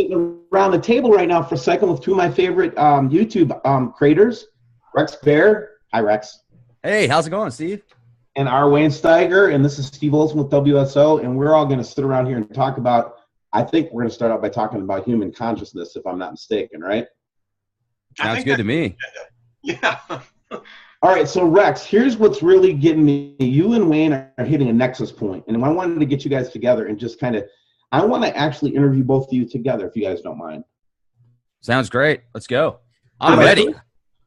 sitting around the table right now for a second with two of my favorite YouTube creators, Rex Bear. Hi, Rex. Hey, how's it going, Steve? And R. Wayne Steiger, and this is Steve Olson with WSO, and we're all going to sit around here and talk about, I think we're going to start out by talking about human consciousness, if I'm not mistaken, right? Sounds good to me. Yeah. All right, so Rex, here's what's really getting me. You and Wayne are hitting a nexus point, and I wanted to get you guys together and just kind of, I want to actually interview both of you together, if you guys don't mind. Sounds great. Let's go. I'm ready.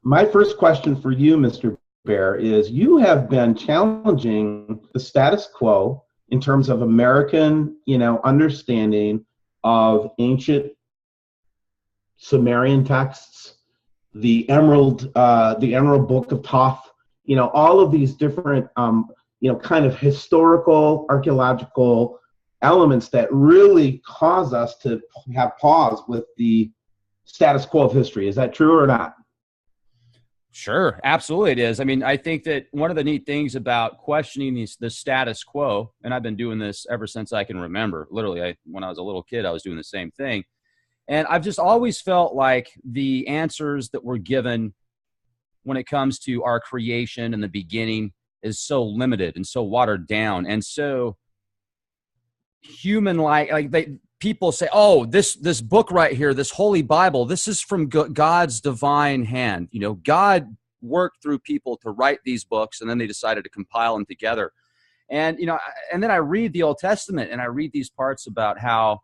My first question for you, Mr. Bear, is you have been challenging the status quo in terms of American, understanding of ancient Sumerian texts, the Emerald Book of Thoth, all of these different, kind of historical, archaeological elements that really cause us to have pause with the status quo of history. Is that true or not? Sure, absolutely it is. I mean, I think that one of the neat things about questioning the status quo, and I've been doing this ever since I can remember, literally, when I was a little kid, I was doing the same thing. And I've just always felt like the answers that were given when it comes to our creation and the beginning is so limited and so watered down and so human-like. People say, oh, this book right here, this Holy Bible, this is from God's divine hand. God worked through people to write these books, and then they decided to compile them together. And, and then I read the Old Testament, and I read these parts about how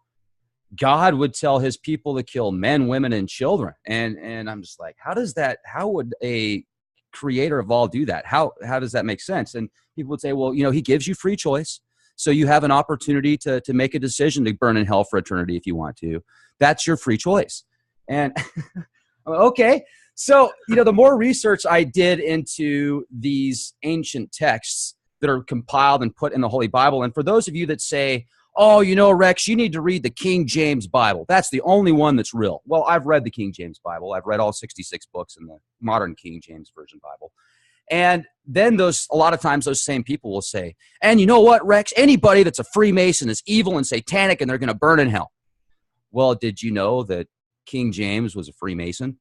God would tell his people to kill men, women, and children. And I'm just like, how would a creator of all do that? How does that make sense? And people would say, well, he gives you free choice. So you have an opportunity to make a decision to burn in hell for eternity if you want to. That's your free choice. And okay. So, the more research I did into these ancient texts that are compiled and put in the Holy Bible, and for those of you that say, oh, Rex, you need to read the King James Bible. That's the only one that's real. Well, I've read the King James Bible. I've read all 66 books in the modern King James Version Bible. And then a lot of times those same people will say, and you know what, Rex, anybody that's a Freemason is evil and satanic and they're going to burn in hell. Well, did you know that King James was a Freemason?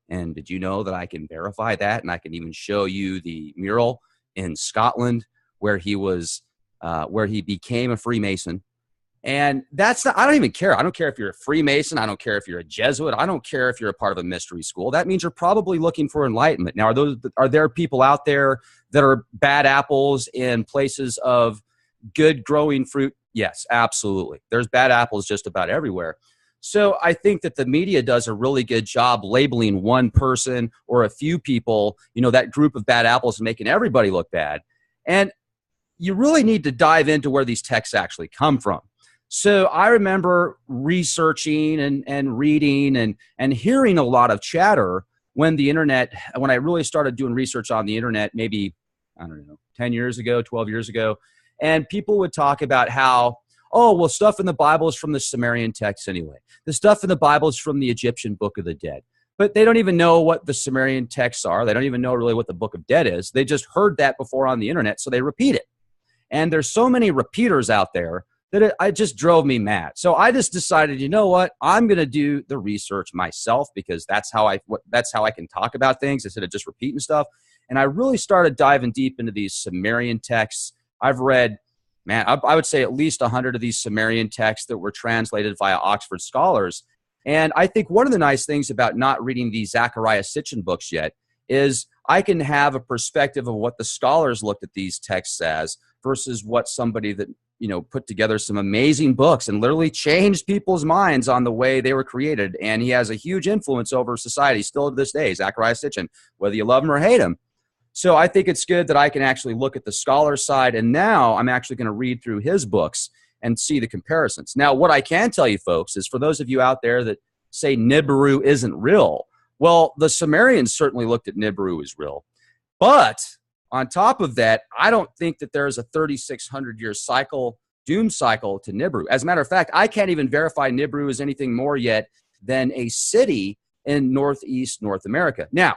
And did you know that I can verify that? And I can even show you the mural in Scotland where he became a Freemason. And I don't even care. I don't care if you're a Freemason. I don't care if you're a Jesuit. I don't care if you're a part of a mystery school. That means you're probably looking for enlightenment. Now, are there people out there that are bad apples in places of good growing fruit? Yes, absolutely. There's bad apples just about everywhere. So I think that the media does a really good job labeling one person or a few people, that group of bad apples, and making everybody look bad. And you really need to dive into where these texts actually come from. So I remember researching and reading and hearing a lot of chatter when I really started doing research on the internet, maybe, 10 years ago, 12 years ago. And people would talk about how, oh, well, stuff in the Bible is from the Sumerian text anyway. The stuff in the Bible is from the Egyptian Book of the Dead. But they don't even know what the Sumerian texts are. They don't even know really what the Book of Dead is. They just heard that before on the internet, so they repeat it. And there's so many repeaters out there that it just drove me mad. So I just decided, you know what? I'm going to do the research myself because that's how I can talk about things instead of just repeating stuff. And I really started diving deep into these Sumerian texts. I've read, I would say at least 100 of these Sumerian texts that were translated via Oxford scholars. And I think one of the nice things about not reading the Zecharia Sitchin books yet is I can have a perspective of what the scholars looked at these texts as versus what somebody that put together some amazing books and literally changed people's minds on the way they were created. And he has a huge influence over society still to this day, Zecharia Sitchin, whether you love him or hate him. So I think it's good that I can actually look at the scholar side. And now I'm actually going to read through his books and see the comparisons. Now, what I can tell you folks is for those of you out there that say Nibiru isn't real, well, the Sumerians certainly looked at Nibiru as real. But on top of that, I don't think that there's a 3,600-year cycle, doom cycle to Nibiru. As a matter of fact, I can't even verify Nibiru is anything more yet than a city in northeast North America. Now,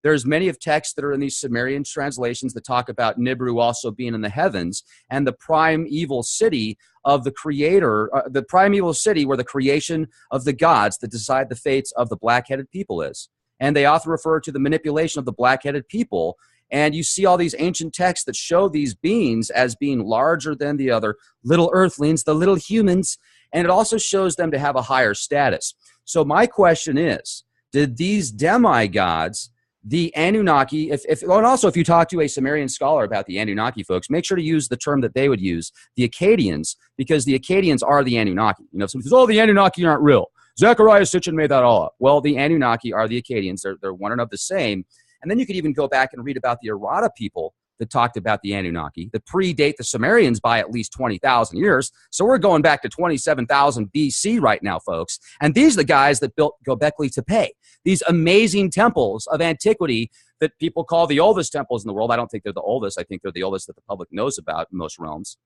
there's many of texts that are in these Sumerian translations that talk about Nibiru also being in the heavens, and the primeval city of the creator, the primeval city where the creation of the gods that decide the fates of the black-headed people is. And they often refer to the manipulation of the black-headed people. And you see all these ancient texts that show these beings as being larger than the other little earthlings, the little humans, and it also shows them to have a higher status. So my question is, did these demigods, the Anunnaki, and also if you talk to a Sumerian scholar about the Anunnaki folks, make sure to use the term that they would use, the Akkadians, because the Akkadians are the Anunnaki. You know, somebody says, oh, the Anunnaki aren't real. Zechariah Sitchin made that all up. Well, the Anunnaki are the Akkadians. They're one and of the same. And then you could even go back and read about the Errata people that talked about the Anunnaki that predate the Sumerians by at least 20,000 years. So we're going back to 27,000 BC right now, folks. And these are the guys that built Göbekli Tepe, these amazing temples of antiquity that people call the oldest temples in the world. I don't think they're the oldest. I think they're the oldest that the public knows about in most realms.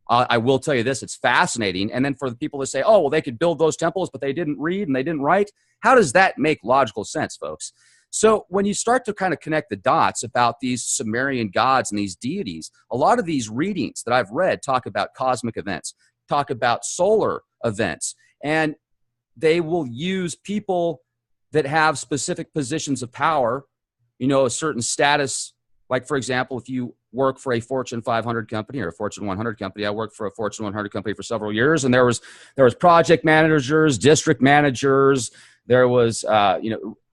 I will tell you this, it's fascinating. And then for the people to say, oh, well, they could build those temples, but they didn't read and they didn't write. How does that make logical sense, folks? So when you start to kind of connect the dots about these Sumerian gods and these deities, a lot of these readings that I've read talk about cosmic events, talk about solar events, and they will use people that have specific positions of power, you know, a certain status. Like, for example, if you work for a Fortune 500 company or a Fortune 100 company, I worked for a Fortune 100 company for several years, and there was project managers, district managers, there was,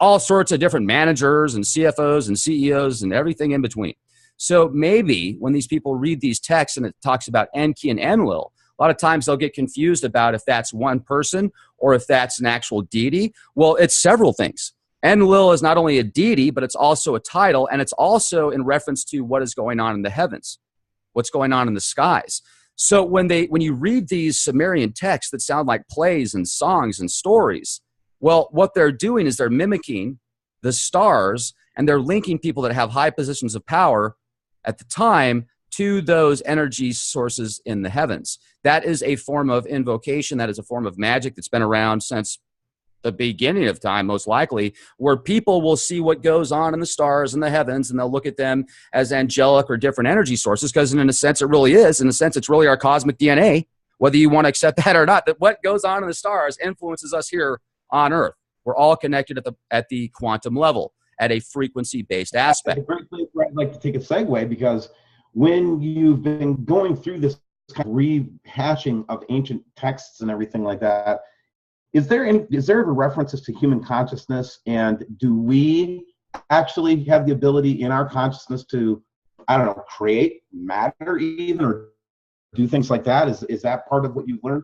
all sorts of different managers and CFOs and CEOs and everything in between. So maybe when these people read these texts and it talks about Enki and Enlil, a lot of times they'll get confused about if that's one person or if that's an actual deity. Well, it's several things. Enlil is not only a deity, but it's also a title, and it's also in reference to what is going on in the heavens, what's going on in the skies. So when you read these Sumerian texts that sound like plays and songs and stories, well, what they're doing is they're mimicking the stars, and they're linking people that have high positions of power at the time to those energy sources in the heavens. That is a form of invocation. That is a form of magic that's been around since the beginning of time, most likely, where people will see what goes on in the stars and the heavens, and they'll look at them as angelic or different energy sources, because in a sense it really is. In a sense, it's really our cosmic DNA, whether you want to accept that or not, that what goes on in the stars influences us here on Earth. We're all connected at the quantum level, at a frequency-based aspect. I'd like to take a segue, because when you've been going through this kind of rehashing of ancient texts and everything like that, is there ever references to human consciousness, and do we actually have the ability in our consciousness to, I don't know, create matter even, or do things like that? Is that part of what you've learned?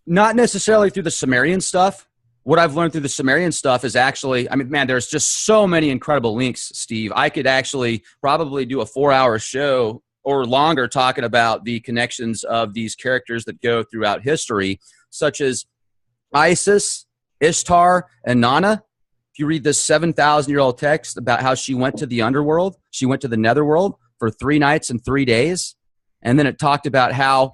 Not necessarily through the Sumerian stuff. What I've learned through the Sumerian stuff is actually, I mean, man, there's just so many incredible links, Steve. I could actually probably do a 4-hour show or longer talking about the connections of these characters that go throughout history, such as Isis, Ishtar, and Nana. If you read this 7,000-year-old text about how she went to the underworld, she went to the netherworld for 3 nights and 3 days, and then it talked about how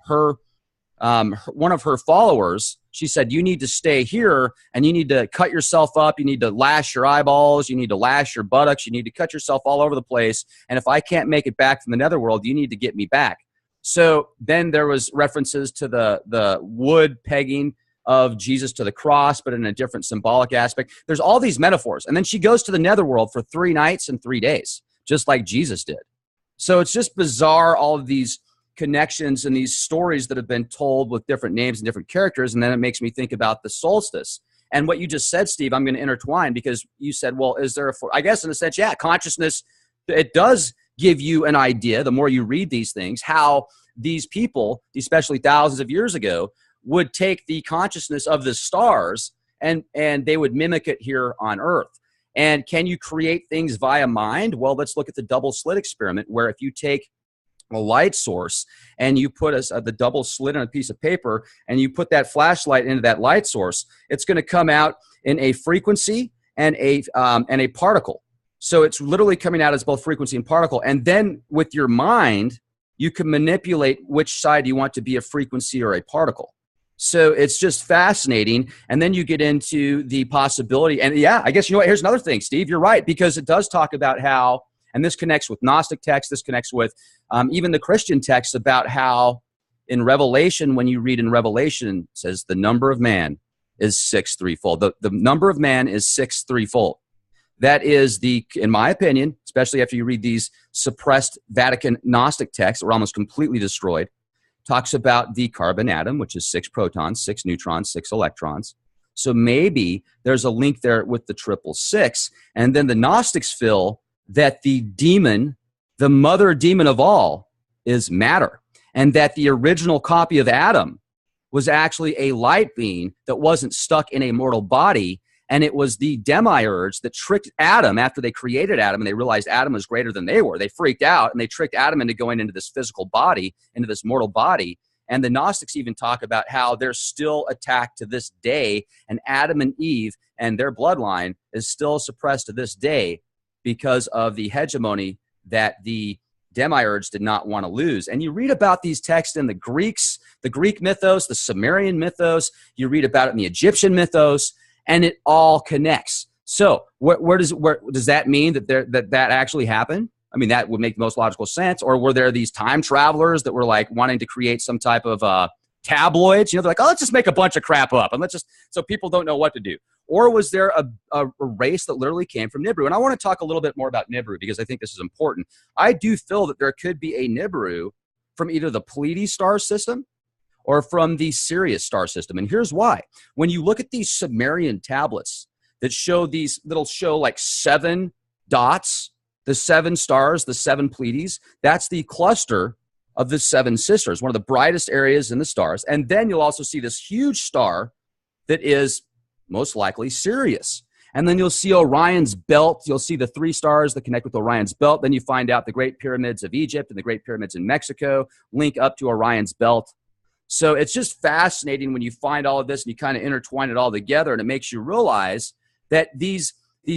one of her followers, she said, you need to stay here and you need to cut yourself up. You need to lash your eyeballs. You need to lash your buttocks. You need to cut yourself all over the place. And if I can't make it back from the netherworld, you need to get me back. So then there was references to the wood pegging of Jesus to the cross, but in a different symbolic aspect. There's all these metaphors. And then she goes to the netherworld for 3 nights and 3 days, just like Jesus did. So it's just bizarre, all of these connections and these stories that have been told with different names and different characters. And then it makes me think about the solstice. And what you just said, Steve, I'm going to intertwine, because you said, well, is there I guess in a sense, yeah, consciousness, it does give you an idea, the more you read these things, how these people, especially thousands of years ago, would take the consciousness of the stars and they would mimic it here on Earth. And can you create things via mind? Well, let's look at the double slit experiment, where if you take a light source and you put the double slit on a piece of paper and you put that flashlight into that light source, it's going to come out in a frequency and a particle. So it's literally coming out as both frequency and particle. And then with your mind, you can manipulate which side you want to be a frequency or a particle. So it's just fascinating. And then you get into the possibility. And yeah, I guess, you know what, here's another thing, Steve, you're right, because it does talk about how, and this connects with Gnostic texts, this connects with even the Christian texts, about how in Revelation, when you read in Revelation, it says the number of man is 6 threefold. The number of man is 6 threefold. That is in my opinion, especially after you read these suppressed Vatican Gnostic texts that were almost completely destroyed, talks about the carbon atom, which is 6 protons, 6 neutrons, 6 electrons. So maybe there's a link there with the 666. And then the Gnostics feel that the demon, the mother demon of all, is matter. And that the original copy of Adam was actually a light being that wasn't stuck in a mortal body. And it was the demiurge that tricked Adam after they created Adam, and they realized Adam was greater than they were. They freaked out, and they tricked Adam into going into this physical body, into this mortal body. And the Gnostics even talk about how they're still attacked to this day, and Adam and Eve and their bloodline is still suppressed to this day because of the hegemony that the demiurge did not want to lose. And you read about these texts in the Greek mythos, the Sumerian mythos, you read about it in the Egyptian mythos, and it all connects. So where does that mean that actually happened? I mean, that would make the most logical sense. Or were there these time travelers that were like wanting to create some type of tabloids? You know, they're like, oh, let's just make a bunch of crap up, and so people don't know what to do. Or was there a race that literally came from Nibiru? And I want to talk a little bit more about Nibiru because I think this is important. I do feel that there could be a Nibiru from either the Pleiades star system or from the Sirius star system. And here's why. When you look at these Sumerian tablets that that'll show like 7 dots, the 7 stars, the 7 Pleiades, that's the cluster of the 7 sisters, one of the brightest areas in the stars. And then you'll also see this huge star that is most likely Sirius. And then you'll see Orion's belt. You'll see the 3 stars that connect with Orion's belt. Then you find out the Great Pyramids of Egypt and the Great Pyramids in Mexico link up to Orion's belt. So it's just fascinating when you find all of this and you kind of intertwine it all together, and it makes you realize that these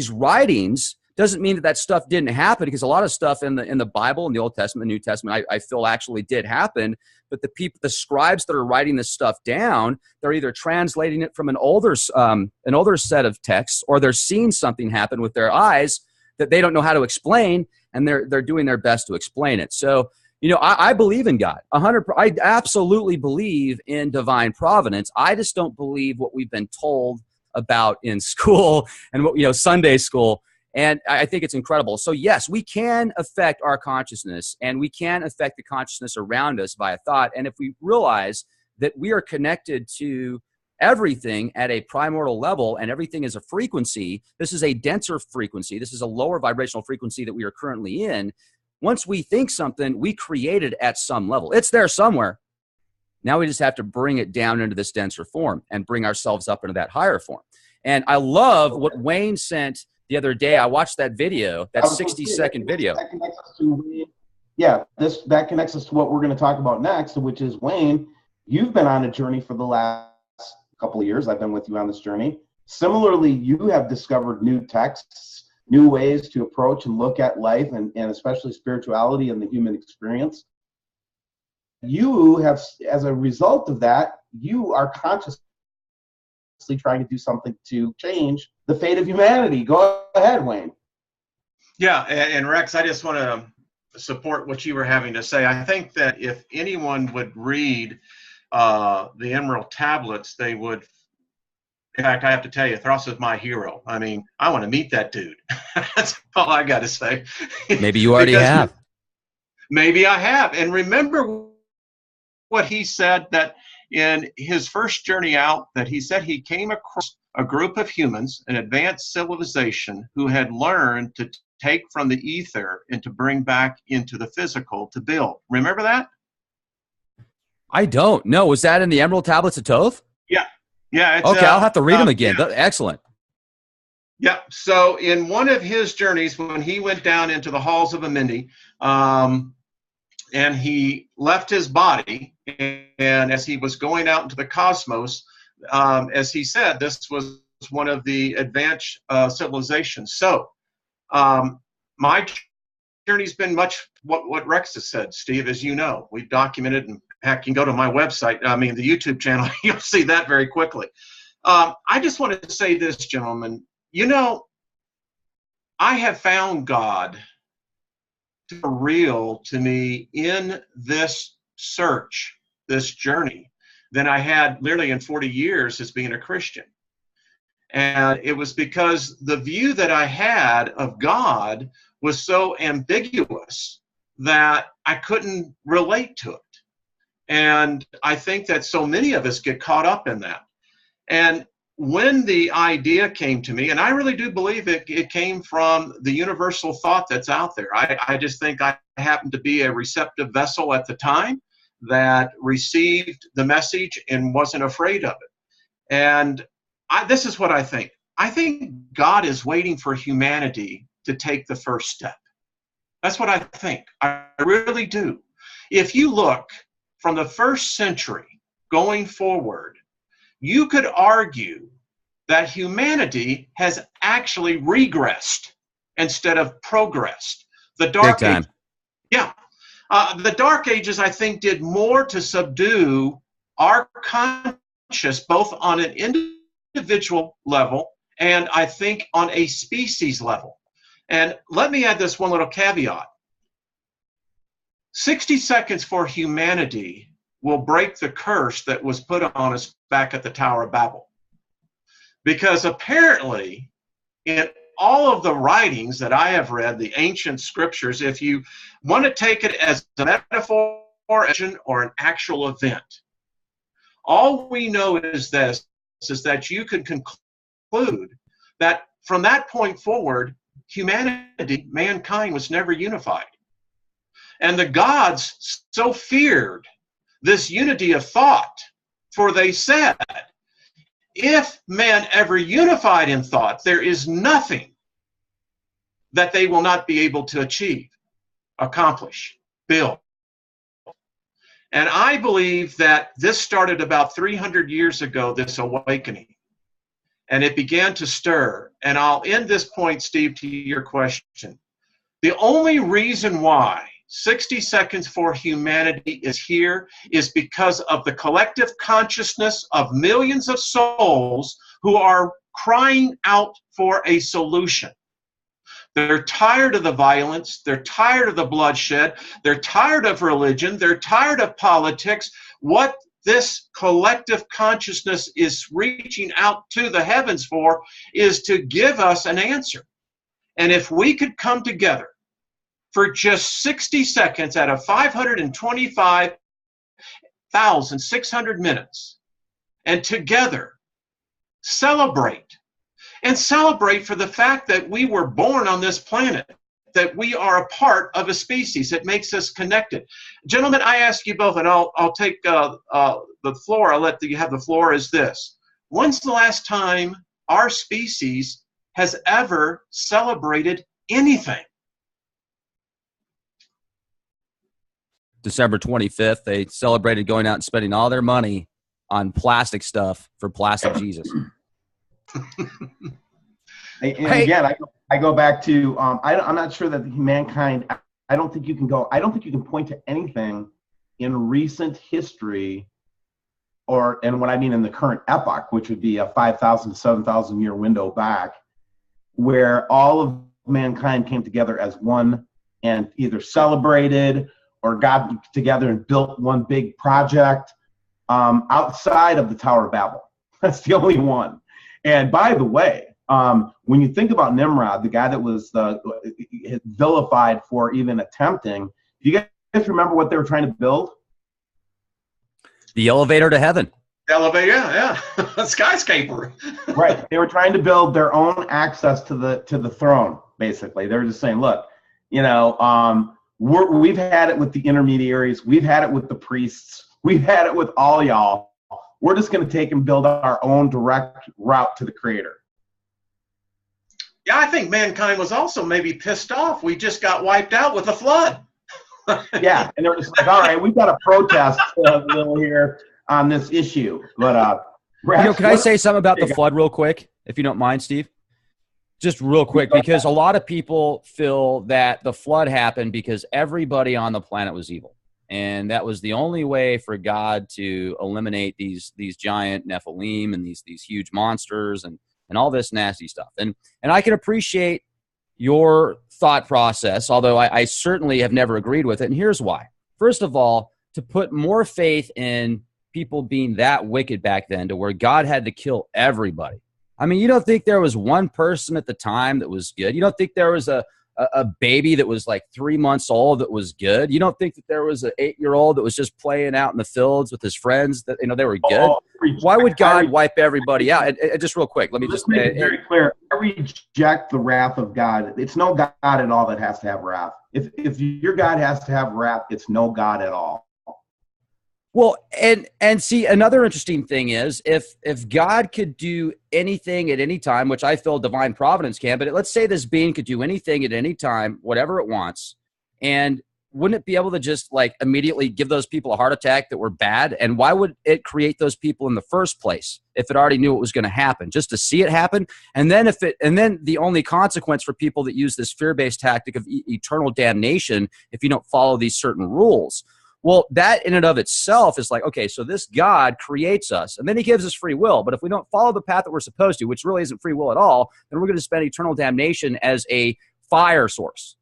writings doesn't mean that stuff didn't happen, because a lot of stuff in the Bible, in the Old Testament, the New Testament, I feel actually did happen. But the scribes that are writing this stuff down, they're either translating it from an older set of texts, or they're seeing something happen with their eyes that they don't know how to explain, and they're doing their best to explain it. So, you know, I believe in God. I absolutely believe in divine providence. I just don't believe what we've been told about in school and Sunday school. And I think it's incredible. So yes, we can affect our consciousness, and we can affect the consciousness around us via thought. And if we realize that we are connected to everything at a primordial level, and everything is a frequency, this is a denser frequency, this is a lower vibrational frequency that we are currently in. Once we think something, we create it at some level. It's there somewhere. Now we just have to bring it down into this denser form and bring ourselves up into that higher form. And I love what Wayne sent the other day. I watched that video, that 60-second video. That connects us to, that connects us to what we're going to talk about next, which is, Wayne, you've been on a journey for the last couple of years. I've been with you on this journey. Similarly, you have discovered new texts, new ways to approach and look at life, and especially spirituality and the human experience. You have, as a result of that, you are consciously trying to do something to change the fate of humanity. Go ahead, Wayne. Yeah, and Rex, I just want to support what you were having to say. I think that if anyone would read the Emerald Tablets, they would. In fact, I have to tell you, Thros is my hero. I mean, I want to meet that dude. That's all I got to say. Maybe you already have. Maybe I have. And remember what he said, that in his first journey out, that he said he came across a group of humans, an advanced civilization, who had learned to take from the ether and to bring back into the physical to build. Remember that? I don't. No, was that in the Emerald Tablets of Thoth? Yeah. Yeah. It's, okay, I'll have to read them again. Yeah. Excellent. Yeah. So in one of his journeys, when he went down into the halls of Amindi, and he left his body, and as he was going out into the cosmos, as he said, this was one of the advanced civilizations. So my journey's been much what Rex has said, Steve, as you know. We've documented and heck, you can go to my website, the YouTube channel, you'll see that very quickly. I just wanted to say this, gentlemen. I have found God real to me in this search, this journey, than I had literally in 40 years as being a Christian. And it was because the view that I had of God was so ambiguous that I couldn't relate to it. And I think that so many of us get caught up in that. And when the idea came to me, and I really do believe it came from the universal thought that's out there. I just think I happened to be a receptive vessel at the time that received the message and wasn't afraid of it. And this is what I think. I think God is waiting for humanity to take the first step. That's what I think. I really do. If you look from the first century going forward, you could argue that humanity has actually regressed instead of progressed. The Dark Ages, the Dark Ages, I think, did more to subdue our conscious, both on an individual level and I think on a species level. And let me add this one little caveat. 60 seconds for humanity will break the curse that was put on us back at the Tower of Babel. Because apparently, in all of the writings that I have read, the ancient scriptures, if you want to take it as a metaphor or an actual event, all we know is this, is that you can conclude that from that point forward, humanity, mankind was never unified. And the gods so feared this unity of thought, for they said, if man ever unified in thought, there is nothing that they will not be able to achieve, accomplish, build. And I believe that this started about 300 years ago, this awakening. And it began to stir. And I'll end this point, Steve, to your question. The only reason why 60 Seconds for Humanity is here is because of the collective consciousness of millions of souls who are crying out for a solution. They're tired of the violence. They're tired of the bloodshed. They're tired of religion. They're tired of politics. What this collective consciousness is reaching out to the heavens for is to give us an answer. And if we could come together for just 60 seconds out of 525,600 minutes, and together celebrate. And celebrate for the fact that we were born on this planet, that we are a part of a species. It makes us connected. Gentlemen, I ask you both, and I'll take the floor. I'll let you have the floor, is this. When's the last time our species has ever celebrated anything? December 25th, they celebrated going out and spending all their money on plastic stuff for Plastic Jesus. Again, I go back to, I'm not sure that mankind, I don't think you can point to anything in recent history, and what I mean in the current epoch, which would be a 5,000 to 7,000 year window back, where all of mankind came together as one and either celebrated or got together and built one big project outside of the Tower of Babel. That's the only one. And by the way, when you think about Nimrod, the guy that was vilified for even attempting, do you guys remember what they were trying to build? The elevator to heaven. Elevator, yeah. A skyscraper. Right. They were trying to build their own access to the throne, basically. They were just saying, look, we've had it with the intermediaries. We've had it with the priests. We've had it with all y'all. We're just going to take and build our own direct route to the Creator. Yeah, I think mankind was also maybe pissed off. We just got wiped out with a flood. Yeah, and they're just like, all right, we've got to protest a little here on this issue. But can I say something about the flood real quick, if you don't mind, Steve? Just real quick, because a lot of people feel that the flood happened because everybody on the planet was evil. And that was the only way for God to eliminate these giant Nephilim and these huge monsters and all this nasty stuff. And I can appreciate your thought process, although I certainly have never agreed with it. And here's why. First of all, to put more faith in people being that wicked back then to where God had to kill everybody. I mean, you don't think there was one person at the time that was good? You don't think there was a baby that was like 3 months old that was good? You don't think that there was an 8-year-old that was just playing out in the fields with his friends that, you know, they were good? Why would God wipe everybody out? And just real quick, let me just make it very clear. I reject the wrath of God. It's no God at all that has to have wrath. If your God has to have wrath, it's no God at all. Well, and see, another interesting thing is if God could do anything at any time, which I feel divine providence can, but let's say this being could do anything at any time, whatever it wants, and wouldn't it be able to just like immediately give those people a heart attack that were bad? And why would it create those people in the first place if it already knew it was going to happen, just to see it happen? And then then the only consequence for people that use this fear-based tactic of eternal damnation if you don't follow these certain rules. Well, that in and of itself is like, okay, so this God creates us, and then he gives us free will. But if we don't follow the path that we're supposed to, which really isn't free will at all, then we're going to spend eternal damnation as a fire source.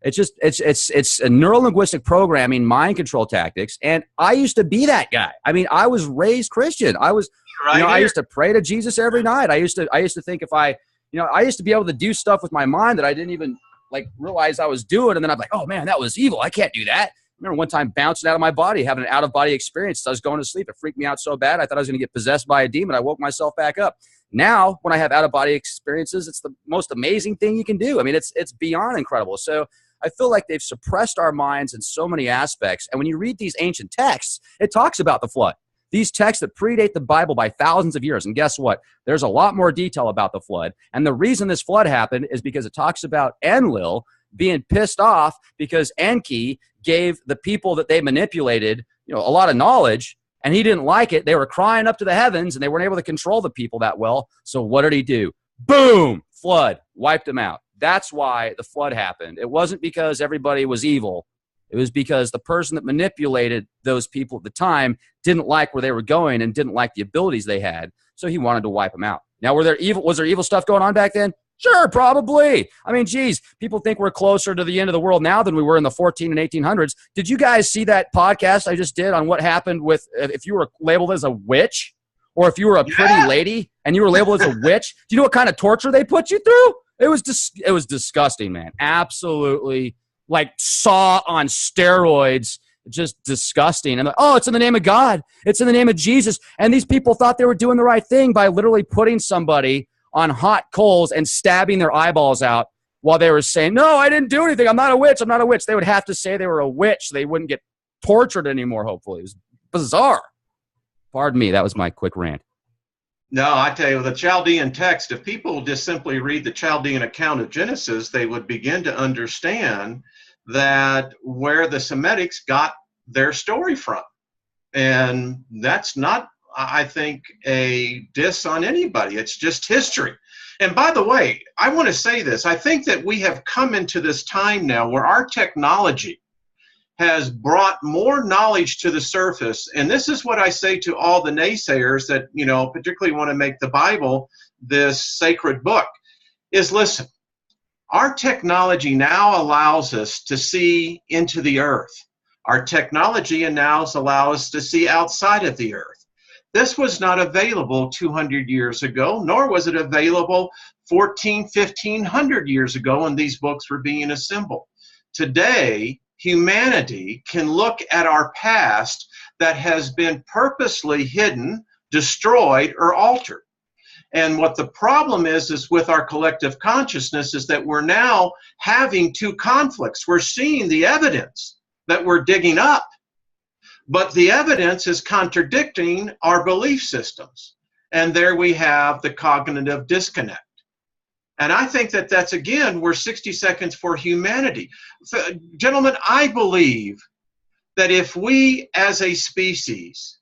It's just, it's a neuro-linguistic programming, mind control tactics. And I used to be that guy. I mean, I was raised Christian. I was, I used to pray to Jesus every night. I used to think if I used to be able to do stuff with my mind that I didn't even like realize I was doing. And then I'm like, oh man, that was evil. I can't do that. I remember one time bouncing out of my body, having an out-of-body experience. I was going to sleep. It freaked me out so bad. I thought I was going to get possessed by a demon. I woke myself back up. Now, when I have out-of-body experiences, it's the most amazing thing you can do. I mean, it's beyond incredible. So I feel like they've suppressed our minds in so many aspects. And when you read these ancient texts, it talks about the flood. These texts that predate the Bible by thousands of years. And guess what? There's a lot more detail about the flood. And the reason this flood happened is because it talks about Enlil being pissed off because Enki gave the people that they manipulated, a lot of knowledge, and he didn't like it. They were crying up to the heavens, and they weren't able to control the people that well. So what did he do? Boom! Flood. Wiped them out. That's why the flood happened. It wasn't because everybody was evil. It was because the person that manipulated those people at the time didn't like where they were going and didn't like the abilities they had, so he wanted to wipe them out. Now, was there evil stuff going on back then? Sure, probably. I mean, geez, people think we're closer to the end of the world now than we were in the 14 and 1800s. Did you guys see that podcast I just did on what happened with if you were labeled as a witch or if you were a pretty lady and you were labeled as a witch? Do you know what kind of torture they put you through? It was disgusting, man. Absolutely, like Saw on steroids. Just disgusting. And like, oh, it's in the name of God. It's in the name of Jesus. And these people thought they were doing the right thing by literally putting somebody on hot coals and stabbing their eyeballs out while they were saying, no, I didn't do anything. I'm not a witch. I'm not a witch. They would have to say they were a witch. They wouldn't get tortured anymore, hopefully. It was bizarre. Pardon me. That was my quick rant. No, I tell you, the Chaldean text, if people just simply read the Chaldean account of Genesis, they would begin to understand that where the Semitics got their story from. And that's not, I think, a diss on anybody. It's just history. And by the way, I want to say this. I think that we have come into this time now where our technology has brought more knowledge to the surface. And this is what I say to all the naysayers that, particularly want to make the Bible this sacred book, is listen, our technology now allows us to see into the earth. Our technology now allows us to see outside of the earth. This was not available 200 years ago, nor was it available 1,500 years ago when these books were being assembled. Today, humanity can look at our past that has been purposely hidden, destroyed, or altered. And what the problem is with our collective consciousness is that we're now having two conflicts. We're seeing the evidence that we're digging up, but the evidence is contradicting our belief systems. And there we have the cognitive disconnect. And I think that that's, again, we're 60 seconds for humanity. So, gentlemen, I believe that if we as a species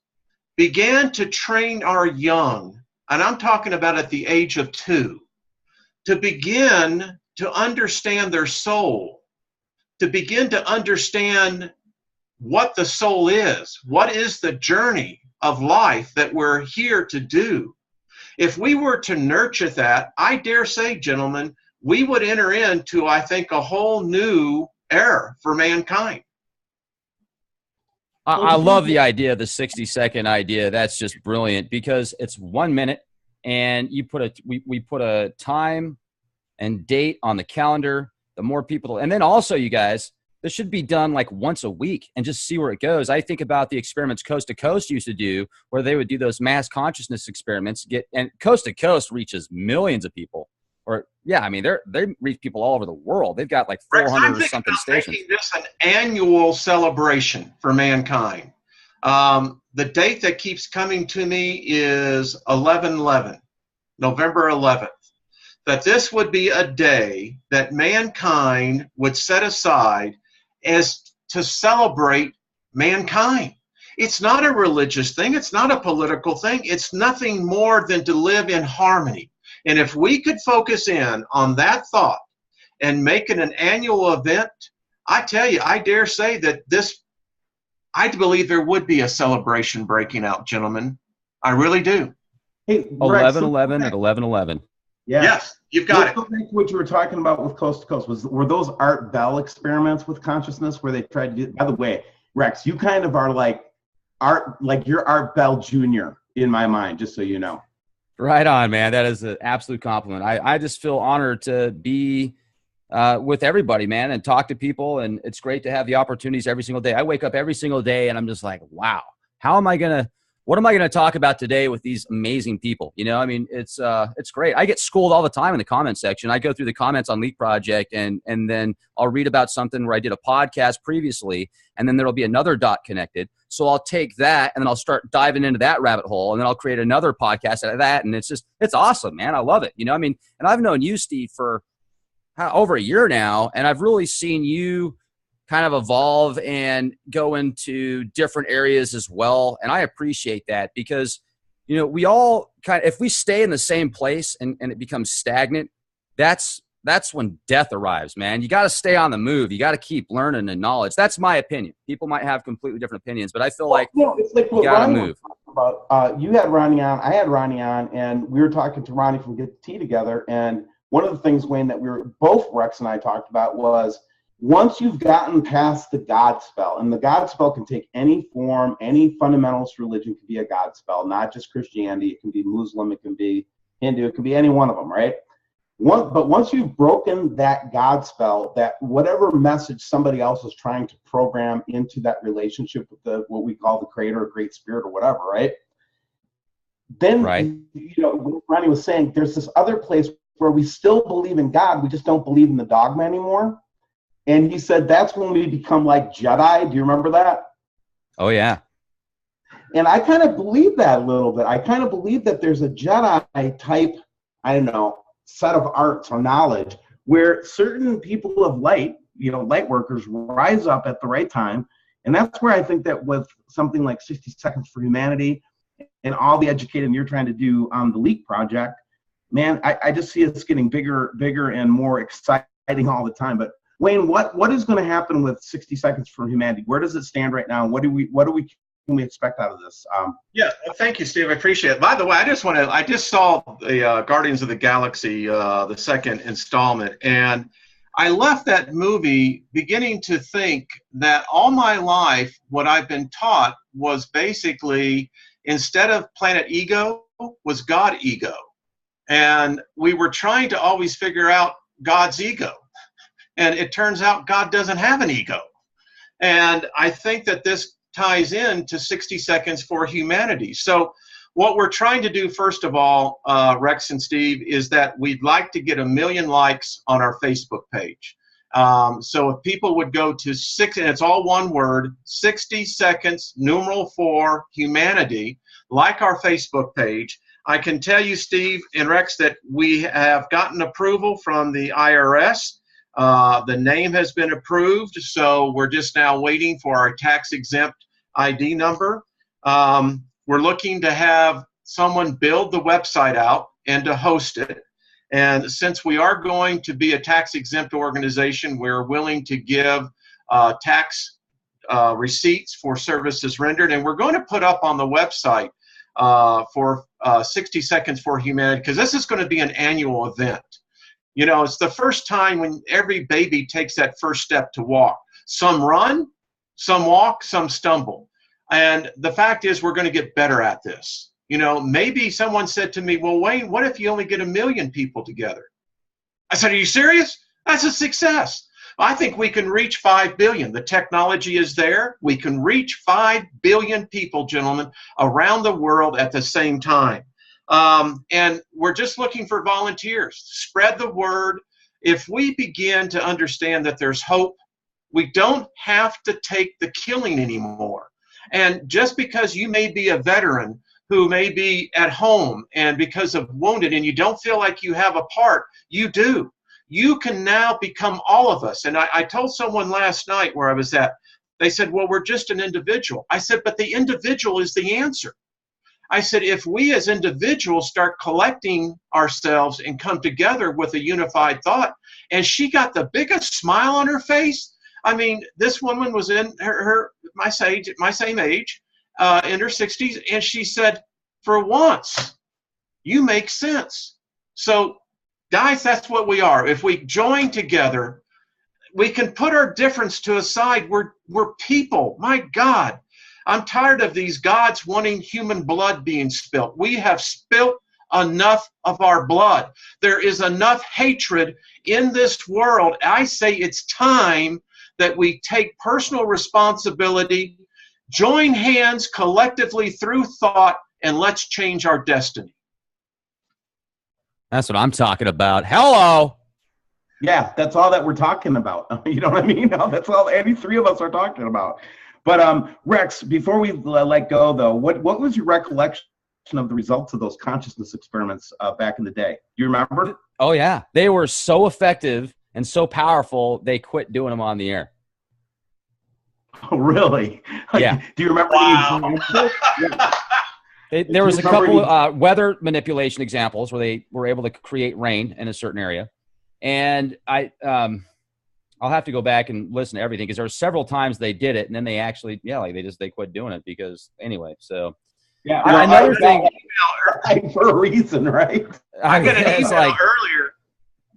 began to train our young, and I'm talking about at the age of 2, to begin to understand their soul, to begin to understand what the soul is. What is the journey of life that we're here to do? If we were to nurture that, I dare say, gentlemen, we would enter into, I think, a whole new era for mankind. I love the idea, the 60-second idea. That's just brilliant, because it's 1 minute, and you put we put a time and date on the calendar. The more people, and then also, you guys, this should be done like once a week and just see where it goes. I think about the experiments Coast to Coast used to do, where they would do those mass consciousness experiments, and Coast to Coast reaches millions of people. Or yeah, I mean, they reach people all over the world. They've got like 400 or something stations. Making this an annual celebration for mankind. The date that keeps coming to me is 11/11, November 11th. That this would be a day that mankind would set aside as to celebrate mankind. It's not a religious thing. It's not a political thing. It's nothing more than to live in harmony. And if we could focus in on that thought and make it an annual event, I tell you, I dare say that I believe there would be a celebration breaking out, gentlemen. I really do. Hey, 11/11 at 11/11. Yeah. Yes, you've got it. What you were talking about with Coast to Coast were those Art Bell experiments with consciousness where they tried to do? By the way, Rex, you kind of are like you're Art Bell Jr. in my mind, just so you know. Right on, man. That is an absolute compliment. I just feel honored to be with everybody, man, and talk to people. And it's great to have the opportunities every single day. I wake up every single day and I'm just like, wow, what am I going to talk about today with these amazing people? You know, I mean, it's great. I get schooled all the time in the comment section. I go through the comments on Leak Project, and then I'll read about something where I did a podcast previously, and then there'll be another dot connected. So I'll take that and then I'll start diving into that rabbit hole, and then I'll create another podcast out of that. And it's awesome, man. I love it. You know, I mean, and I've known you, Steve, for over a year now, and I've really seen you kind of evolve and go into different areas as well. And I appreciate that, because, you know, we all if we stay in the same place and it becomes stagnant, that's when death arrives, man. You got to stay on the move. You got to keep learning and knowledge. That's my opinion. People might have completely different opinions, but I feel it's like you got to move. You had Ronnie on, I had Ronnie on, and we were talking to Ronnie from Get the Tea together. And one of the things, Wayne, that we were both, Rex and I, talked about was, once you've gotten past the God spell, and the God spell can take any form, any fundamentalist religion can be a God spell, not just Christianity. It can be Muslim, it can be Hindu, it can be any one of them, right? But once you've broken that God spell, that whatever message somebody else is trying to program into that relationship with what we call the creator or great spirit or whatever, right? Then, you know, what Ronnie was saying, there's this other place where we still believe in God, we just don't believe in the dogma anymore. And he said that's when we become like Jedi. Do you remember that? Oh, yeah. And I kind of believe that a little bit. I kind of believe that there's a Jedi type, I don't know, set of arts or knowledge where certain people of light, you know, light workers, rise up at the right time. And that's where I think that with something like 60 Seconds for Humanity and all the educating you're trying to do on the Leak Project, man, I just see it's getting bigger and more exciting all the time. But Wayne, what is going to happen with 60 Seconds for Humanity? Where does it stand right now? What can we expect out of this? Yeah, thank you, Steve. I appreciate it. By the way, I just saw the Guardians of the Galaxy, the second installment, and I left that movie beginning to think that all my life, what I've been taught was basically, instead of planet ego, was God ego. And we were trying to always figure out God's ego. And it turns out God doesn't have an ego. And I think that this ties in to 60 Seconds for Humanity. So what we're trying to do, first of all, Rex and Steve, is that we'd like to get 1 million likes on our Facebook page. So if people would go to and it's all one word, 60 Seconds, numeral for Humanity, like our Facebook page. I can tell you, Steve and Rex, that we have gotten approval from the IRS. The name has been approved, so we're just now waiting for our tax-exempt ID number. We're looking to have someone build the website out and to host it. And since we are going to be a tax-exempt organization, we're willing to give tax receipts for services rendered, and we're going to put up on the website for 60 Seconds for Humanity, because this is going to be an annual event. You know, it's the first time when every baby takes that first step to walk. Some run, some walk, some stumble. And the fact is, we're going to get better at this. You know, maybe someone said to me, well, Wayne, what if you only get 1 million people together? I said, are you serious? That's a success. I think we can reach 5 billion. The technology is there. We can reach 5 billion people, gentlemen, around the world at the same time. And we're just looking for volunteers. Spread the word. If we begin to understand that there's hope, we don't have to take the killing anymore. And just because you may be a veteran who may be at home and because of wounded and you don't feel like you have a part, you do. You can now become all of us. And I told someone last night where I was at, they said, well, we're just an individual. I said, but the individual is the answer. I said, if we as individuals start collecting ourselves and come together with a unified thought, and she got the biggest smile on her face. I mean, this woman was in my same age, in her 60s, and she said, for once, you make sense. So, guys, that's what we are. If we join together, we can put our difference to a side. We're people. My God, I'm tired of these gods wanting human blood being spilt. We have spilt enough of our blood. There is enough hatred in this world. I say it's time that we take personal responsibility, join hands collectively through thought, and let's change our destiny. That's what I'm talking about. Hello. Yeah, that's all that we're talking about. You know what I mean? That's all any three of us are talking about. But Rex, before we let go, though, what was your recollection of the results of those consciousness experiments back in the day? Do you remember? Oh, yeah. They were so effective and so powerful, they quit doing them on the air. Oh, really? Yeah. Do you remember Wow. There was a couple of weather manipulation examples where they were able to create rain in a certain area. And I'll have to go back and listen to everything because there were several times they did it, and then they actually, they quit doing it because anyway. So yeah, another thing for a reason, right? I got an email earlier.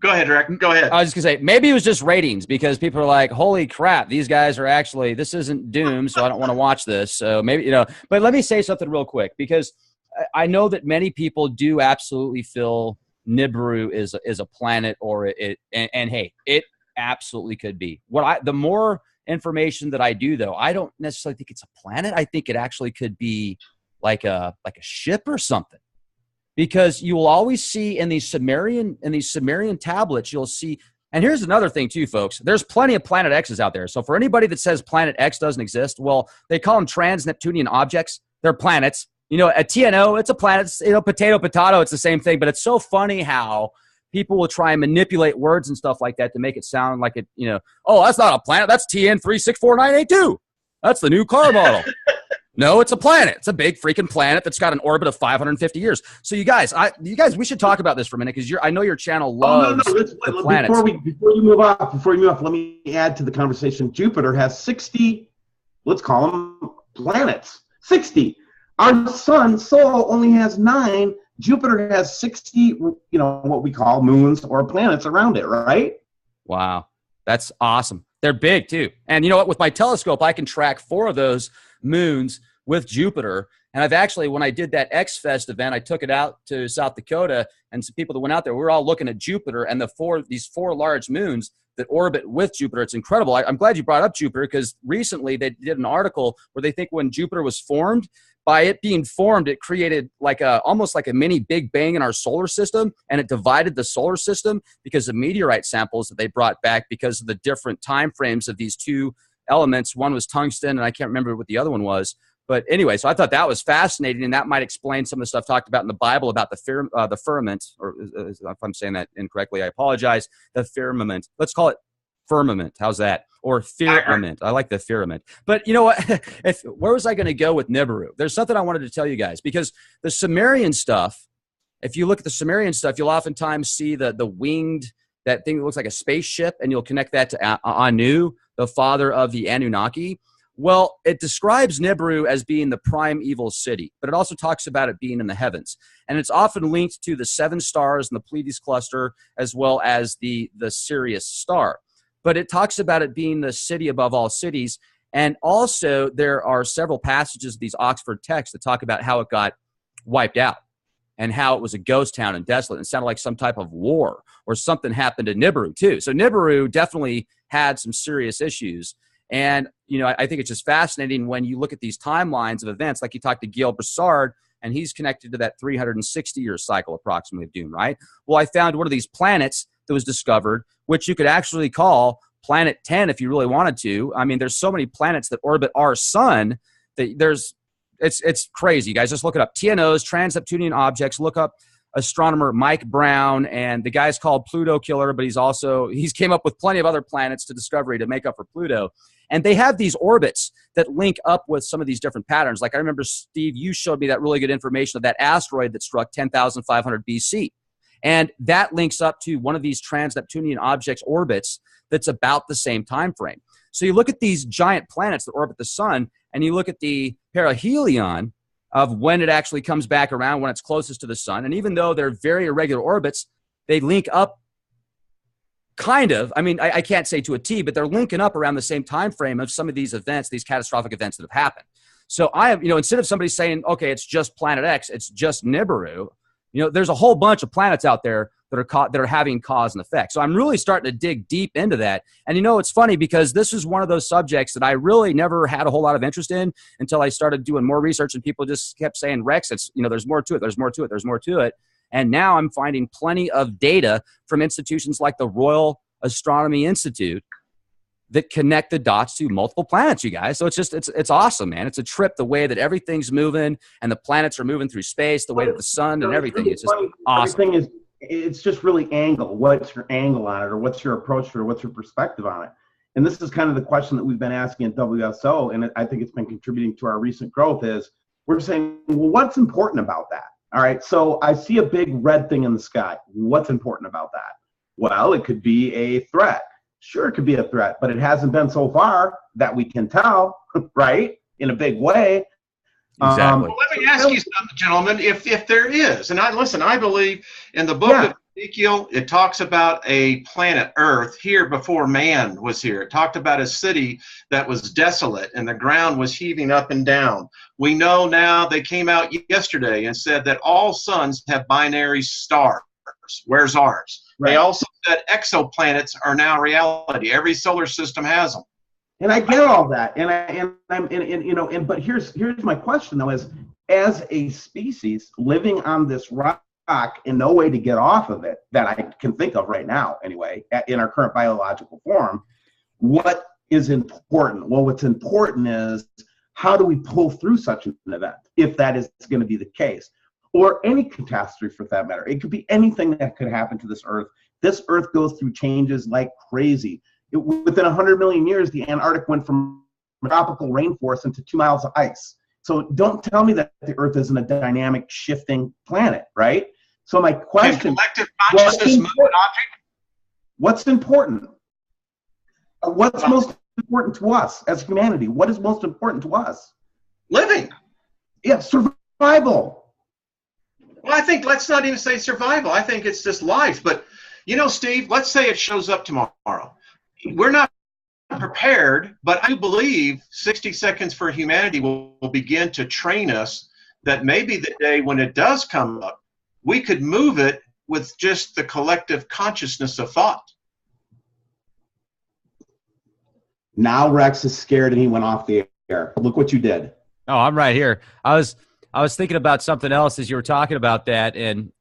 Go ahead, Rick. Go ahead. I was just gonna say maybe it was just ratings because people are like, "Holy crap, these guys are actually this isn't doom, so I don't want to watch this." So maybe But let me say something real quick because I know that many people do absolutely feel Nibiru is a planet or it and hey, it absolutely could be. The more information that I do though, I don't necessarily think it's a planet. I think it actually could be like a ship or something. Because you will always see in these Sumerian tablets, you'll see, and here's another thing too, folks. There's plenty of Planet X's out there. So for anybody that says Planet X doesn't exist, well, they call them trans-Neptunian objects. They're planets. A TNO, it's a planet. Potato, potato, it's the same thing. But it's so funny how people will try and manipulate words and stuff like that to make it sound like it, oh, that's not a planet. That's TN 364982. That's the new car model. No, it's a planet. It's a big freaking planet that's got an orbit of 550 years. So you guys, we should talk about this for a minute because I know your channel loves the planets. Before you move off, let me add to the conversation. Jupiter has 60, let's call them planets. 60. Our sun, Sol, only has 9. Jupiter has 60, what we call moons or planets around it, right? Wow. That's awesome. They're big too. And you know what? With my telescope, I can track 4 of those moons with Jupiter. And I've actually, when I did that X-Fest event, I took it out to South Dakota, and some people that went out there, we were all looking at Jupiter and these 4 large moons that orbit with Jupiter. It's incredible. I'm glad you brought up Jupiter because recently they did an article where they think when Jupiter was formed, by it being formed, it created almost like a mini Big Bang in our solar system, and it divided the solar system because of meteorite samples that they brought back because of the different time frames of these 2 elements. One was tungsten, and I can't remember what the other one was. But anyway, so I thought that was fascinating, and that might explain some of the stuff talked about in the Bible about the firmament, or if I'm saying that incorrectly, I apologize. The firmament. Let's call it firmament. How's that? Or firmament. I like the firmament. But you know what? Where was I going to go with Nibiru? There's something I wanted to tell you guys because the Sumerian stuff, if you look at the Sumerian stuff, you'll oftentimes see the winged, that thing that looks like a spaceship, and you'll connect that to Anu, the father of the Anunnaki. Well, it describes Nibiru as being the prime evil city, but it also talks about it being in the heavens. And it's often linked to the 7 stars in the Pleiades cluster, as well as the Sirius star. But it talks about it being the city above all cities. And also, there are several passages of these Oxford texts that talk about how it got wiped out and how it was a ghost town and desolate and sounded like some type of war or something happened to Nibiru, too. So Nibiru definitely had some serious issues. And, you know, I think it's just fascinating when you look at these timelines of events, like you talked to Gail Broussard, and he's connected to that 360-year cycle approximately of doom, right? Well, I found one of these planets that was discovered, which you could actually call Planet 10 if you really wanted to. I mean, there's so many planets that orbit our sun that it's crazy, guys. Just look it up. TNOs, trans-Neptunian objects. Look up astronomer Mike Brown, and the guy's called Pluto Killer, but he's came up with plenty of other planets to Discovery to make up for Pluto. And they have these orbits that link up with some of these different patterns. Like I remember, Steve, you showed me that really good information of that asteroid that struck 10,500 BC. And that links up to one of these trans-Neptunian objects orbits that's about the same time frame. So you look at these giant planets that orbit the sun, and you look at the perihelion of when it actually comes back around, when it's closest to the sun. And even though they're very irregular orbits, they link up kind of. I mean, I can't say to a T, but they're linking up around the same time frame of some of these events, these catastrophic events that have happened. So I have, instead of somebody saying, okay, it's just Planet X, it's just Nibiru, there's a whole bunch of planets out there that are having cause and effect. So I'm really starting to dig deep into that. And it's funny because this is one of those subjects that I really never had a whole lot of interest in until I started doing more research, and people just kept saying, Rex, it's, there's more to it, there's more to it, there's more to it. And now I'm finding plenty of data from institutions like the Royal Astronomy Institute that connect the dots to multiple planets, you guys. So it's awesome, man. It's a trip, the way that everything's moving and the planets are moving through space, the way that the sun and everything. It's just awesome. It's just really angle. What's your angle on it, or what's your approach to it, or what's your perspective on it? And this is kind of the question that we've been asking at WSO, and I think it's been contributing to our recent growth, is we're saying, well, what's important about that? All right, so I see a big red thing in the sky. What's important about that? Well, it could be a threat. Sure, it could be a threat, but it hasn't been so far that we can tell, right, in a big way. Exactly. Well, let me ask you something, gentlemen, if there is, and I believe in the book of Ezekiel, it talks about a planet Earth here before man was here. It talked about a city that was desolate and the ground was heaving up and down. We know now, they came out yesterday and said that all suns have binary stars. Where's ours? Right. They also said exoplanets are now reality. Every solar system has them. And I get all that, but here's my question though: is as a species living on this rock and no way to get off of it that I can think of right now, anyway, in our current biological form, what is important? Well, what's important is how do we pull through such an event, if that is going to be the case, or any catastrophe for that matter. It could be anything that could happen to this Earth. This Earth goes through changes like crazy. Within 100 million years, the Antarctic went from tropical rainforest into 2 miles of ice. So don't tell me that the Earth isn't a dynamic, shifting planet, right? So my question: collective consciousness move an object? What's important? What's most important to us as humanity? What is most important to us? Living. Yeah, survival. Well, I think let's not even say survival. I think it's just life. But Steve, let's say it shows up tomorrow. We're not prepared, but I believe 60 Seconds for Humanity will begin to train us that maybe the day when it does come up, we could move it with just the collective consciousness of thought. Now Rex is scared and he went off the air. Look what you did. Oh, I'm right here. I was thinking about something else as you were talking about that, and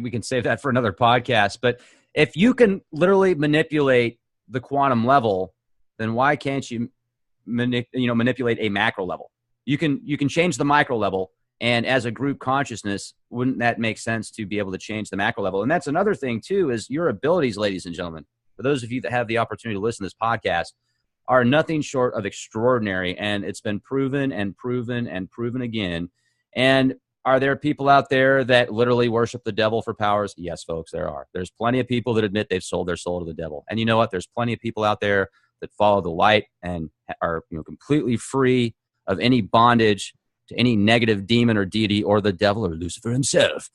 we can save that for another podcast. But if you can literally manipulate the quantum level, then why can't you manipulate a macro level? You can change the micro level, and as a group consciousness, wouldn't that make sense to be able to change the macro level? And that's another thing too, is your abilities, ladies and gentlemen, for those of you that have the opportunity to listen to this podcast, are nothing short of extraordinary, and it's been proven and proven and proven again. And are there people out there that literally worship the devil for powers? Yes, folks, there are. There's plenty of people that admit they've sold their soul to the devil. And you know what? There's plenty of people out there that follow the light and are, you know, completely free of any bondage to any negative demon or deity or the devil or Lucifer himself,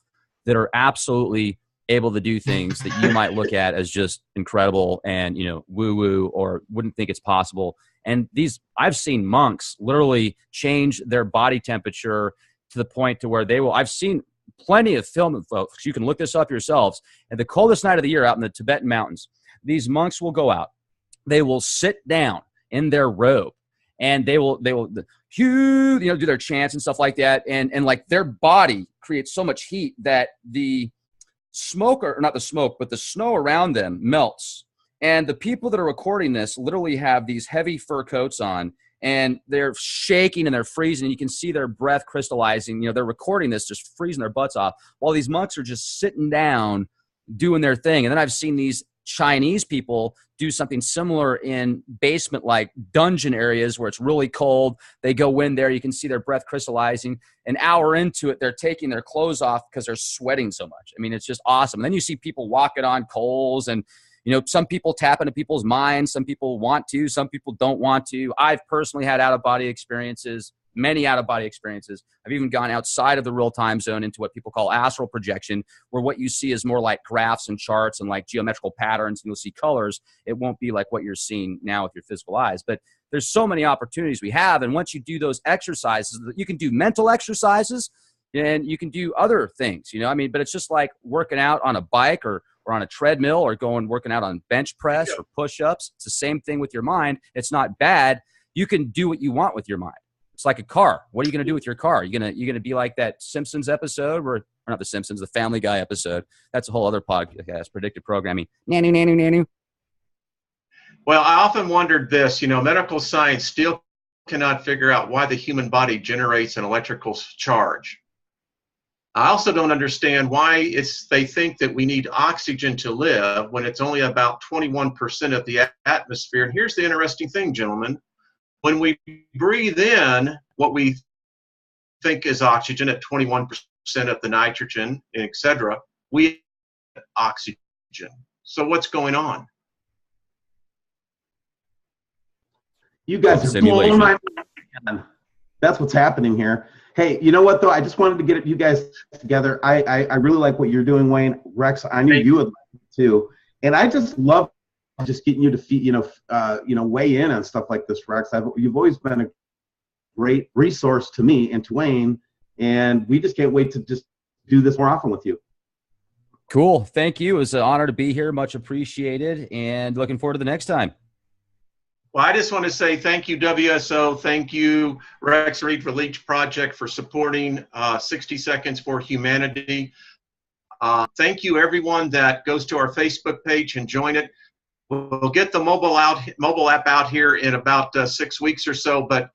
that are absolutely able to do things that you might look at as just incredible and, you know, woo-woo, or wouldn't think it's possible. And these, I've seen monks literally change their body temperature to the point to where they will, I've seen plenty of film, folks, you can look this up yourselves, at the coldest night of the year out in the Tibetan mountains, these monks will go out, they will sit down in their robe, and they will you know, do their chants and stuff like that, and like their body creates so much heat that the smoke, or not the smoke, but the snow around them melts. And the people that are recording this literally have these heavy fur coats on, and they're shaking and they're freezing, and you can see their breath crystallizing. You know, they're recording this, just freezing their butts off, while these monks are just sitting down doing their thing. And then I've seen these Chinese people do something similar in basement-like dungeon areas where it's really cold. They go in there, you can see their breath crystallizing. An hour into it, they're taking their clothes off because they're sweating so much. I mean, it's just awesome. And then you see people walking on coals, and, you know, some people tap into people's minds. Some people want to, some people don't want to. I've personally had out-of-body experiences, many out-of-body experiences. I've even gone outside of the real time zone into what people call astral projection, where what you see is more like graphs and charts and like geometrical patterns, and you'll see colors. It won't be like what you're seeing now with your physical eyes. But there's so many opportunities we have, and once you do those exercises, you can do mental exercises, and you can do other things, you know, I mean, but it's just like working out on a bike or on a treadmill, or working out on bench press or push-ups. It's the same thing with your mind. It's not bad. You can do what you want with your mind. It's like a car. What are you going to do with your car? You're going to be like that Simpsons episode, or not the Simpsons, the Family Guy episode. That's a whole other podcast, predictive programming. Nanu, nanu, nanu. Well, I often wondered this, you know, medical science still cannot figure out why the human body generates an electrical charge. I also don't understand why they think that we need oxygen to live when it's only about 21% of the atmosphere. And here's the interesting thing, gentlemen. When we breathe in what we think is oxygen at 21% of the nitrogen, etc., we get oxygen. So what's going on? You guys are blowing my mind. That's what's happening here. Hey, you know what, though? I just wanted to get you guys together. I really like what you're doing, Wayne. Rex, I knew you would like it too. And I just love just getting you to weigh in on stuff like this, Rex. You've always been a great resource to me and to Wayne, and we just can't wait to just do this more often with you. Cool. Thank you. It was an honor to be here. Much appreciated, and looking forward to the next time. Well, I just want to say thank you, WSO. Thank you, Rex Reed Leach Project, for supporting 60 Seconds for Humanity. Thank you, everyone that goes to our Facebook page and join it. We'll get the mobile app out here in about 6 weeks or so. But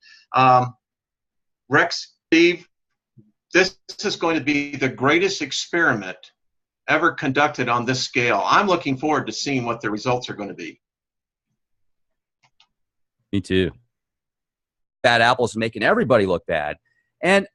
Rex, Steve, this is going to be the greatest experiment ever conducted on this scale. I'm looking forward to seeing what the results are going to be. Me too. Bad apples making everybody look bad. And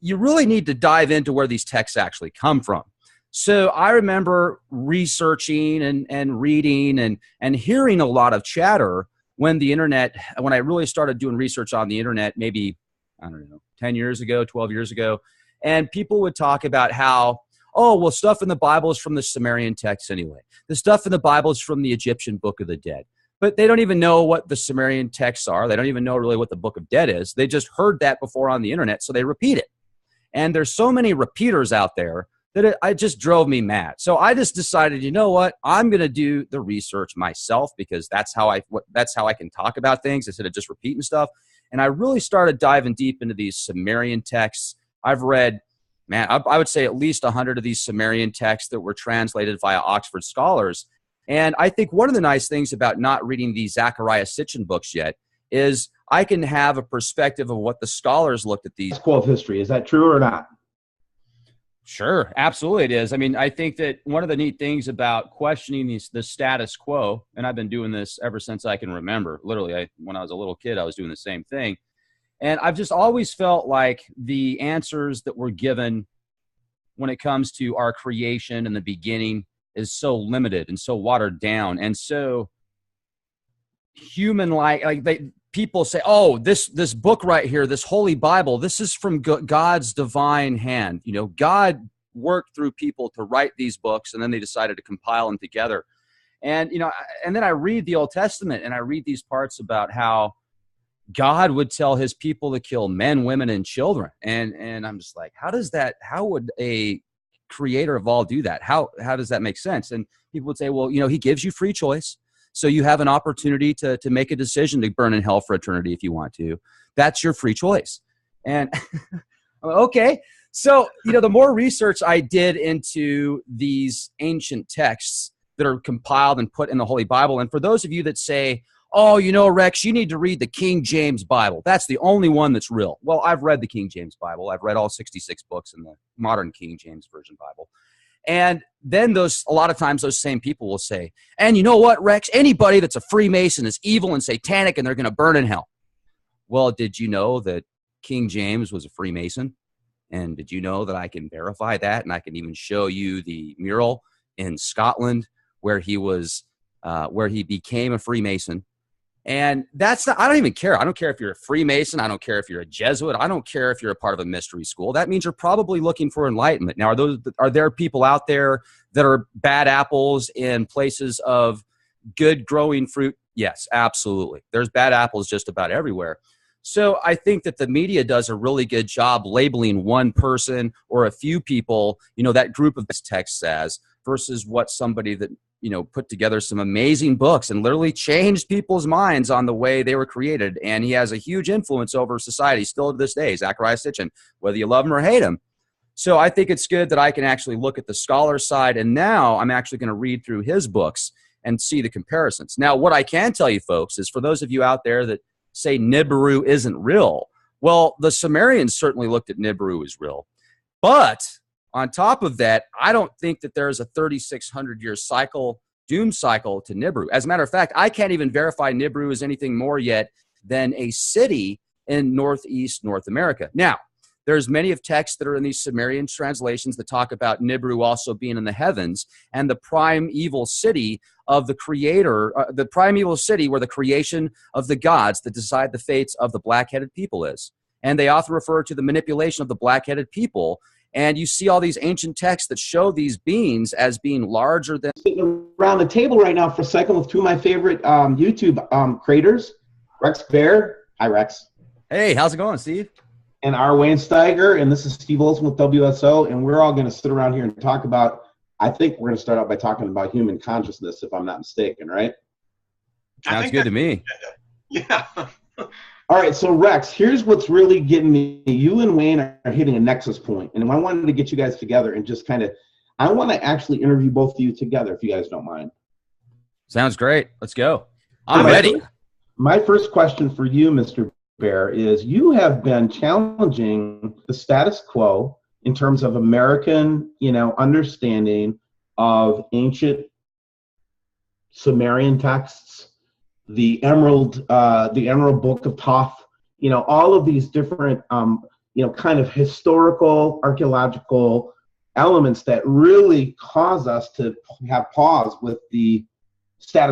you really need to dive into where these texts actually come from. So I remember researching and reading and hearing a lot of chatter when I really started doing research on the internet, maybe, I don't know, 10 years ago, 12 years ago. And people would talk about how, oh, well, stuff in the Bible is from the Sumerian texts anyway. The stuff in the Bible is from the Egyptian Book of the Dead. But they don't even know what the Sumerian texts are. They don't even know really what the Book of Dead is. They just heard that before on the internet, so they repeat it. And there's so many repeaters out there that it just drove me mad. So I just decided, you know what? I'm going to do the research myself, because that's how I can talk about things instead of just repeating stuff. And I really started diving deep into these Sumerian texts. I've read, I would say at least 100 of these Sumerian texts that were translated via Oxford scholars. And I think one of the nice things about not reading the Zechariah Sitchin books yet is I can have a perspective of what the scholars looked at these. Quote of history. Is that true or not? Sure, absolutely it is. I mean, I think that one of the neat things about questioning the status quo, and I've been doing this ever since I can remember. Literally, when I was a little kid, I was doing the same thing. And I've just always felt like the answers that were given when it comes to our creation in the beginning is so limited and so watered down and so people say, oh, this book right here, this Holy Bible, this is from God's divine hand. You know, God worked through people to write these books, and then they decided to compile them together. And, you know, and then I read the Old Testament, and I read these parts about how God would tell his people to kill men, women, and children. And I'm just like, how would a creator of all do that? How does that make sense? And people would say, well, you know, he gives you free choice. So you have an opportunity to make a decision to burn in hell for eternity if you want to. That's your free choice. And okay. So, you know, the more research I did into these ancient texts that are compiled and put in the Holy Bible, and for those of you that say, oh, you know, Rex, you need to read the King James Bible. That's the only one that's real. Well, I've read the King James Bible. I've read all 66 books in the modern King James Version Bible. And then a lot of times those same people will say, and you know what, Rex, anybody that's a Freemason is evil and satanic and they're going to burn in hell. Well, did you know that King James was a Freemason? And did you know that I can verify that? And I can even show you the mural in Scotland where he became a Freemason. And that's not, I don't even care. I don't care if you're a Freemason. I don't care if you're a Jesuit. I don't care if you're a part of a mystery school. That means you're probably looking for enlightenment. Now, are there people out there that are bad apples in places of good growing fruit? Yes, absolutely. There's bad apples just about everywhere. So I think that the media does a really good job labeling one person or a few people, you know, that group of texts as, versus what somebody that, you know, put together some amazing books and literally changed people's minds on the way they were created. And he has a huge influence over society still to this day, Zachariah Sitchin, whether you love him or hate him. So I think it's good that I can actually look at the scholar side. And now I'm actually going to read through his books and see the comparisons. Now, what I can tell you folks is, for those of you out there that say Nibiru isn't real, well, the Sumerians certainly looked at Nibiru as real. But on top of that, I don't think that there's a 3,600-year cycle, doom cycle to Nibiru. As a matter of fact, I can't even verify Nibiru as anything more yet than a city in northeast North America. Now, there's many of texts that are in these Sumerian translations that talk about Nibiru also being in the heavens and the primeval city of the creator, the primeval city where the creation of the gods that decide the fates of the black-headed people is. And they often refer to the manipulation of the black-headed people. And you see all these ancient texts that show these beings as being larger than... Sitting around the table right now for a second with two of my favorite YouTube creators, Rex Bear. Hi, Rex. Hey, how's it going, Steve? And R. Wayne Steiger, and this is Steve Olson with WSO, and we're all going to sit around here and talk about, I think we're going to start out by talking about human consciousness, if I'm not mistaken, right? Sounds good to me. Yeah. All right, so Rex, here's what's really getting me. You and Wayne are hitting a nexus point, and I wanted to get you guys together and just kind of, I want to actually interview both of you together, if you guys don't mind. Sounds great. Let's go. I'm ready. My first question for you, Mr. Bear, is you have been challenging the status quo in terms of American, understanding of ancient Sumerian texts, the Emerald Book of Thoth, all of these different, kind of historical, archaeological elements that really cause us to have pause with the status